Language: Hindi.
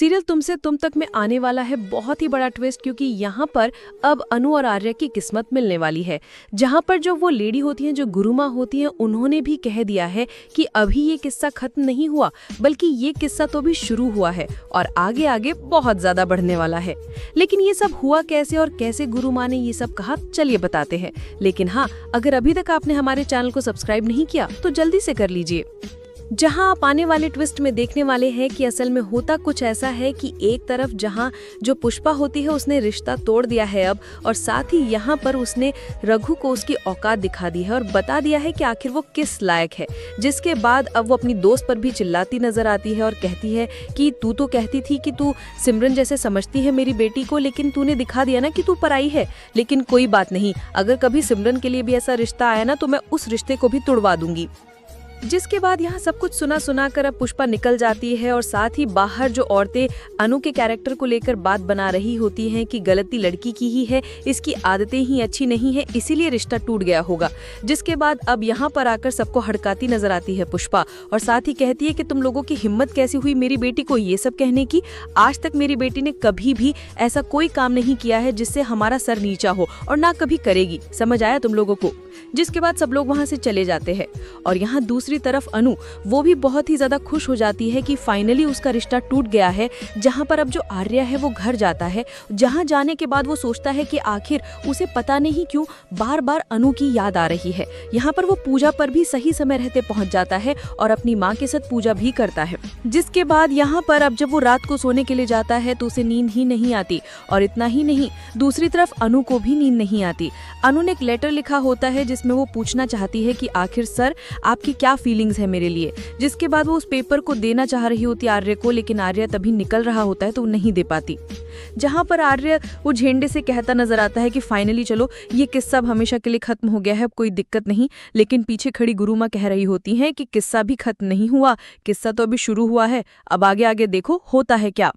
सीरियल तुमसे तुम तक में आने वाला है बहुत ही बड़ा ट्विस्ट, क्योंकि यहाँ पर अब अनु और आर्या की किस्मत मिलने वाली है। जहाँ पर जो वो लेडी होती हैं, जो गुरुमा होती हैं, उन्होंने भी कह दिया है कि अभी ये किस्सा खत्म नहीं हुआ, बल्कि ये किस्सा तो भी शुरू हुआ है और आगे आगे बहुत ज्यादा बढ़ने वाला है। लेकिन ये सब हुआ कैसे और कैसे गुरुमा ने ये सब कहा, चलिए बताते हैं। लेकिन हाँ, अगर अभी तक आपने हमारे चैनल को सब्सक्राइब नहीं किया तो जल्दी से कर लीजिए। जहां आप आने वाले ट्विस्ट में देखने वाले हैं कि असल में होता कुछ ऐसा है कि एक तरफ जहां जो पुष्पा होती है उसने रिश्ता तोड़ दिया है अब, और साथ ही यहां पर उसने रघु को उसकी औकात दिखा दी है और बता दिया है कि आखिर वो किस लायक है। जिसके बाद अब वो अपनी दोस्त पर भी चिल्लाती नजर आती है और कहती है कि तू तो कहती थी कि तू सिमरन जैसे समझती है मेरी बेटी को, लेकिन तूने दिखा दिया ना कि तू पराई है। लेकिन कोई बात नहीं, अगर कभी सिमरन के लिए भी ऐसा रिश्ता आया ना तो मैं उस रिश्ते को भी तुड़वा दूंगी। जिसके बाद यहाँ सब कुछ सुना कर अब पुष्पा निकल जाती है और साथ ही बाहर जो औरतें अनु के कैरेक्टर को लेकर बात बना रही होती हैं कि गलती लड़की की ही है, इसकी आदतें ही अच्छी नहीं है, इसीलिए रिश्ता टूट गया होगा। जिसके बाद अब यहाँ पर आकर सबको हड़काती नजर आती है पुष्पा और साथ ही कहती है कि तुम लोगों की हिम्मत कैसी हुई मेरी बेटी को ये सब कहने की। आज तक मेरी बेटी ने कभी भी ऐसा कोई काम नहीं किया है जिससे हमारा सर नीचा हो और ना कभी करेगी, समझ आया तुम लोगों को। जिसके बाद सब लोग वहां से चले जाते हैं और यहाँ दूसरी तरफ अनु वो भी बहुत ही ज्यादा खुश हो जाती है कि फाइनली उसका रिश्ता टूट गया है। जहाँ पर अब जो आर्या है वो घर जाता है, जहाँ जाने के बाद वो सोचता है कि आखिर उसे पता नहीं क्यों बार बार अनु की याद आ रही है। यहाँ पर वो पूजा पर भी सही समय रहते पहुंच जाता है और अपनी माँ के साथ पूजा भी करता है। जिसके बाद यहाँ पर अब जब वो रात को सोने के लिए जाता है तो उसे नींद ही नहीं आती और इतना ही नहीं, दूसरी तरफ अनु को भी नींद नहीं आती। अनु ने एक लेटर लिखा होता है जिसमें वो पूछना चाहती है कि आखिर सर आपकी क्या फीलिंग्स है मेरे लिए। जिसके बाद वो उस पेपर को देना चाह रही होती आर्य को, लेकिन आर्य तभी निकल रहा होता है तो वो नहीं दे पाती। जहां पर आर्य वो झेंडे से कहता नजर आता है कि फाइनली चलो ये किस्सा अब हमेशा के लिए खत्म हो गया है, अब कोई दिक्कत नहीं। लेकिन पीछे खड़ी गुरुमा कह रही होती है कि किस्सा भी खत्म नहीं हुआ, किस्सा तो अभी शुरू हुआ है, अब आगे आगे देखो होता है क्या।